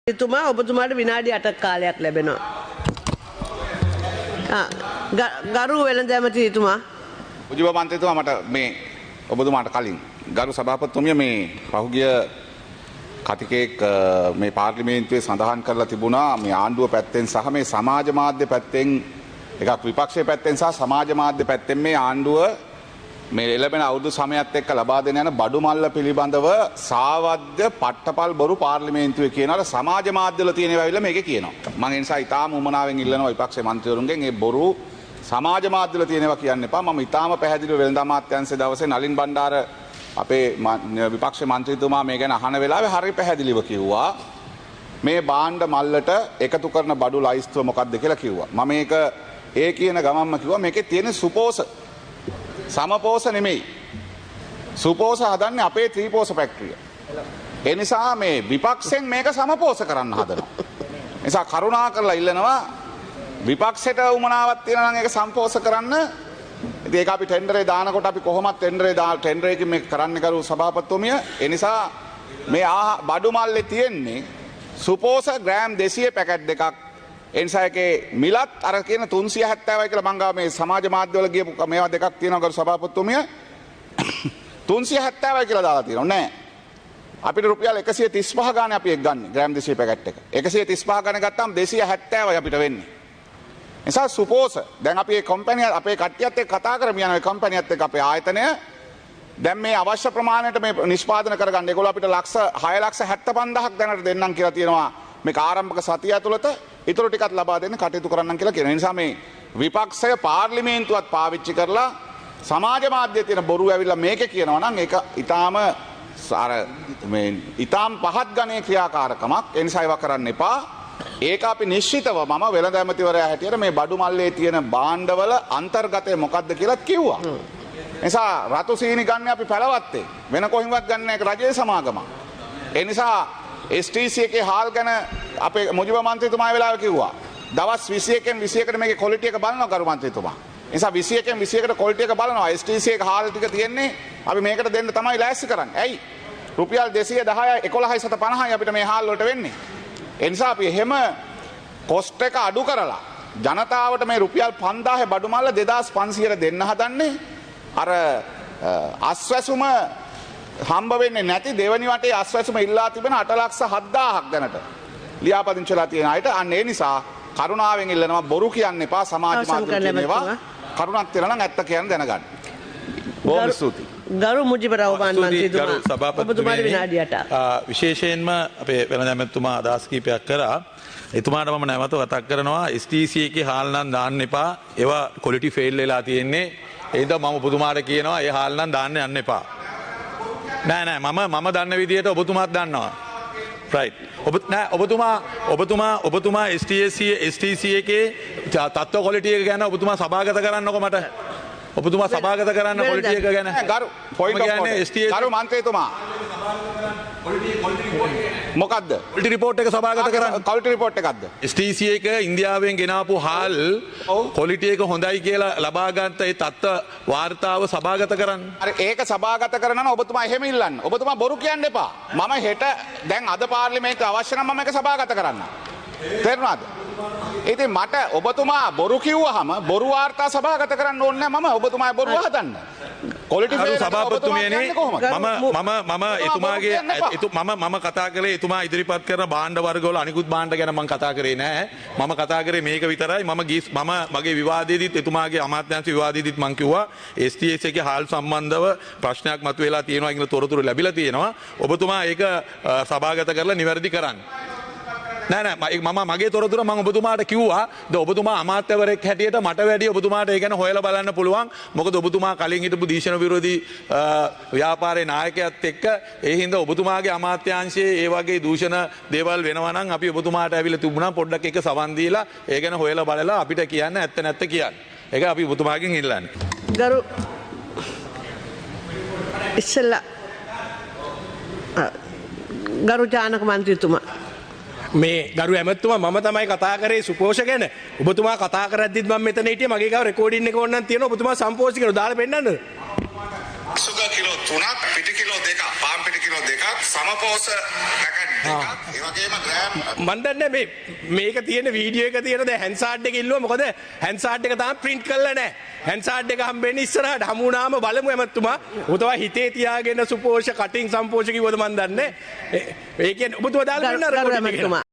එතුමා ඔබතුමාට විනාඩි 8ක් කාලයක් ලැබෙනවා. ගරු වෙළඳ ඇමතිතුමා. මුජිබ මන්ත්‍රීතුමා මට මේ ඔබතුමාට කලින් ගරු සභාපතිතුමිය මේ පහුගිය කතිකයක් මේ පාර්ලිමේන්තුවේ සඳහන් කරලා තිබුණා මේ ආණ්ඩුව පැත්තෙන් සහ මේ සමාජ මාධ්‍ය පැත්තෙන් එකක් විපක්ෂයේ පැත්තෙන් සහ සමාජ මාධ්‍ය පැත්තෙන් මේ ආණ්ඩුව මේ එළබෙන අවුරුදු සමයත් එක්ක ලබා දෙන යන බඩු මල්ල පිළිබඳව සාවද්‍ය පට්ටපල් බොරු පාර්ලිමේන්තුවේ කියනවා සමාජ මාධ්‍යවල තියෙන ඒවා ඇවිල්ලා මේකේ කියනවා. මම ඒ නිසා ඊටාම උමනාවෙන් ඉල්ලනවා විපක්ෂයේ මන්ත්‍රීවරුන්ගෙන් මේ බොරු සමාජ මාධ්‍යවල තියෙන ඒවා කියන්න එපා. මම ඊටාම පැහැදිලිව වෙළඳ අමාත්‍යාංශයේ දවසේ නලින් බණ්ඩාර අපේ විපක්ෂ මන්ත්‍රීතුමා මේ ගැන අහන වෙලාවේ හරි පැහැදිලිව කිව්වා මේ භාණ්ඩ මල්ලට එකතු කරන බඩු ලයිස්තුව මොකක්ද කියලා කිව්වා. මම මේක ඒ කියන ගමන්ම කිව්වා මේකේ තියෙන සුපෝස සමපෝස නෙමෙයි. සුපෝස හදන්නේ අපේ ත්‍රිපෝස ෆැක්ටරිය. ඒ නිසා මේ විපක්ෂෙන් මේක සමපෝස කරන්න හදනවා. නිසා කරුණා කරලා ඉල්ලනවා විපක්ෂයට උමනාවක් තියෙනවා නම් ඒක සම්පෝස කරන්න. ඉතින් ඒක අපි ටෙන්ඩරේ දානකොට අපි කොහොමත් ටෙන්ඩරේකින් මේක කරන්න කරු සභාපතිතුමිය. ඒ නිසා මේ බඩු මල්ලේ තියෙන්නේ සුපෝස ග්‍රෑම් 200 පැකට් දෙකක්. ඒ නිසා ඒකේ මිලත් අර කියන 370යි කියලා මං ගාව මේ සමාජ මාධ්‍යවල ගියපු මේවා දෙකක් තියෙනවා කරු සභාපතිතුමිය. 370යි කියලා දාලා තියෙනවා නෑ. අපිට රුපියල් 135 ගානේ අපි එක ගන්න ග්‍රෑම් 200 පැකට් එක. 135 ගානේ ගත්තාම 270යි අපිට වෙන්නේ. නිසා සුපෝස දැන් අපි මේ කම්පැනි අපේ කට්ටියත් එක්ක කතා කරමු යන කම්පැනියත් එක්ක අපේ ආයතනය දැන් මේ අවශ්‍ය ප්‍රමාණයට මේ නිෂ්පාදනය කරගන්න. ඒගොල්ලෝ අපිට 6,75,000ක් දැනට දෙන්නම් කියලා තියෙනවා මේක ආරම්භක සතිය ඇතුළත. ඊටු ටිකක් ලබා දෙන්න කටයුතු කරන්නම් කියලා කියනවා. ඒ නිසා මේ විපක්ෂය පාර්ලිමේන්තුවත් පාවිච්චි කරලා සමාජ මාධ්‍යයේ තියෙන බොරු ඇවිල්ලා මේකේ කියනවා නම් ඒක ඊටාම ඊටාම් පහත් ගණයේ ක්‍රියාකාරකමක්. ඒ නිසා ඒවා කරන්න එපා. ඒක අපි නිශ්චිතව මම වෙළඳ ඇමතිවරයා හැටියට මේ බඩු මල්ලේ තියෙන භාණ්ඩවල අන්තර්ගතය මොකක්ද කියලා කිව්වා. නිසා රතු සීනි ගන්න අපි පැලවත්තේ වෙන කොහින්වත් ගන්න එක රජයේ සමාගමක්. ඒ නිසා STC එකේ හාල් ගැන අපේ මුජිබ මන්ත්‍රීතුමා වෙලාව කිව්වා. දවස් 21න් 21කට මේකේ ක්වොලිටි එක බලනවා කරු මන්ත්‍රීතුමා. ඒ නිසා 21න් 21කට ක්වොලිටි එක බලනවා. STC එක හාල් ටික තියෙන්නේ අපි මේකට දෙන්න තමයි ලෑස්ති කරන්නේ. ඇයි? රුපියල් 210යි 11.50යි අපිට මේ හාල් වලට වෙන්නේ. ඒ නිසා අපි එහෙම කොස්ට් එක අඩු කරලා ජනතාවට මේ රුපියල් 5000 බඩු මල්ල 2500ට දෙන්න හදන්නේ. අර අස්වැසුම හම්බ වෙන්නේ නැති දෙවනි වටේ අස්වැසුම ඉල්ලා තිබෙන 8,07,000ක් දැනට ලියාපදිංචිලා තියෙන අයට. අන්න ඒ නිසා කරුණාවෙන් ඉල්ලනවා බොරු කියන්න එපා. සමාජ මාධ්‍යවල තියෙනවා කරුණක් තියෙනවා නම් ඇත්ත කියන්න දැනගන්න. බොහොම ස්තුතියි. ගරු මුජිබ රහමාන් මන්ත්‍රීතුමා ඔබතුමාට විනාඩි 8ක්. විශේෂයෙන්ම අපේ වෙළඳ ඇමතිතුමා අදහස් කීපයක් කරා. එතුමාට මම නැවත මතක් කරනවා STC එකේ හාල් නම් දාන්න එපා. ඒවා ක්වොලිටි ෆේල් වෙලා තියෙන්නේ. ඒ හින්දා මම ඔබතුමාට කියනවා ඒ හාල් නම් දාන්න යන්න එපා. නෑ මම දන්න විදිහට ඔබතුමාත් දන්නවා. රයිට්. ඔබතුමා STC එකේ තත්ත්ව ක්වොලිටි එක ගැන ඔබතුමා සභාගත කරන්නකො මට. ඔබතුමා සභාගත කරන්න ක්වොලිටි එක ගැන. ගරු මන්ත්‍රීතුමා මොකද්ද? ක්වොලිටි රිපෝට් එක සභාගත කරන්න. ක්වොලිටි රිපෝට් එකක්ද? STC එක ඉන්දියාවෙන් ගෙනාපු හාල් ක්වොලිටි එක හොඳයි කියලා ලබා ගන්නත් ඒ තත්ත්ව වාර්තාව සභාගත කරන්න. අර ඒක සභාගත කරනවා නම් ඔබතුමා එහෙම ඉල්ලන්න. ඔබතුමා බොරු කියන්න එපා. මම හෙට දැන් අද පාර්ලිමේන්තුව අවශ්‍ය නම් මම ඒක සභාගත කරන්න. තේරුණාද? ඉතින් මට ඔබතුමා බොරු කිව්වහම බොරු වාර්තා සභාගත කරන්න ඕනේ නැහැ. මම ඔබතුමායි බොරුව හදන්න. ක්වොලිටි සභාපතිතුමියනි මම එතුමාගේ මම කතා කරේ එතුමා ඉදිරිපත් කරන භාණ්ඩ වර්ගවල අනිකුත් භාණ්ඩ ගැන මම කතා කරේ නෑ. මම කතා කරේ මේක විතරයි. මම මගේ විවාදයේදීත් එතුමාගේ අමාත්‍යාංශ විවාදයේදීත් මම කිව්වා STS එකේ හාල් සම්බන්ධව ප්‍රශ්නයක් මතුවලා තියෙනවා කියන තොරතුරු ලැබිලා තියෙනවා. ඔබතුමා ඒක සභාගත කරලා නිවැරදි කරන්න. නෑ මම මගේ තොරතුර මම ඔබතුමාට කිව්වා. ඔබතුමා අමාත්‍යවරයෙක් හැටියට මට වැඩිය ඔබතුමාට ඒ ගැන හොයලා බලන්න පුළුවන්. මොකද ඔබතුමා කලින් හිටපු දීෂණ විරෝධී ව්‍යාපාරයේ නායකයාත් එක්ක ඒ හින්දා ඔබතුමාගේ අමාත්‍යාංශයේ ඒ වගේ දූෂණ දේවල් වෙනවා නම් අපි ඔබතුමාට ඇවිල්ලා තිබුණා පොඩ්ඩක් එක සවන් දීලා ඒ ගැන හොයලා බලලා අපිට කියන්න ඇත්ත නැත්ත කියන්න. ඒක අපි ඔබතුමාගෙන් ඉල්ලන්නේ. ගරු ඉස්සලා ගරු ජානක මන්ත්‍රීතුමා මේ ගරු ඇමතුමා මම තමයි කතා කරේ සුපෝෂ ගැන. ඔබතුමා කතා කරද්දිත් මම මෙතන හිටියේ මගේ ගාව රෙකෝඩින් එක ඕනනම් තියෙනවා. ඔබතුමා සම්පෝෂි කරලා දාලා පෙන්නන්නද? සුග කිලෝ 3ක් පිටි කිලෝ 2ක් පාන් පිටි කිලෝ 2ක් සමපෝස පැකට් 2ක් ඒ වගේම ග්‍රෑම් මන් දන්නේ මේක තියෙන වීඩියෝ එක තියෙන දැන් හැන්සාඩ් එක ඉල්ලුවා මොකද හැන්සාඩ් එක තාම print කරලා නැහැ හැන්සාඩ් එක හම්බෙන්නේ ඉස්සරහට හමු වුණාම බලමු එමත්තුමා ඔතවා හිතේ තියාගෙන සුපෝෂ කටින් සම්පෝෂ කිව්වද මන් දන්නේ ඒ කියන්නේ ඔබතුමා දාලා දෙන්න අර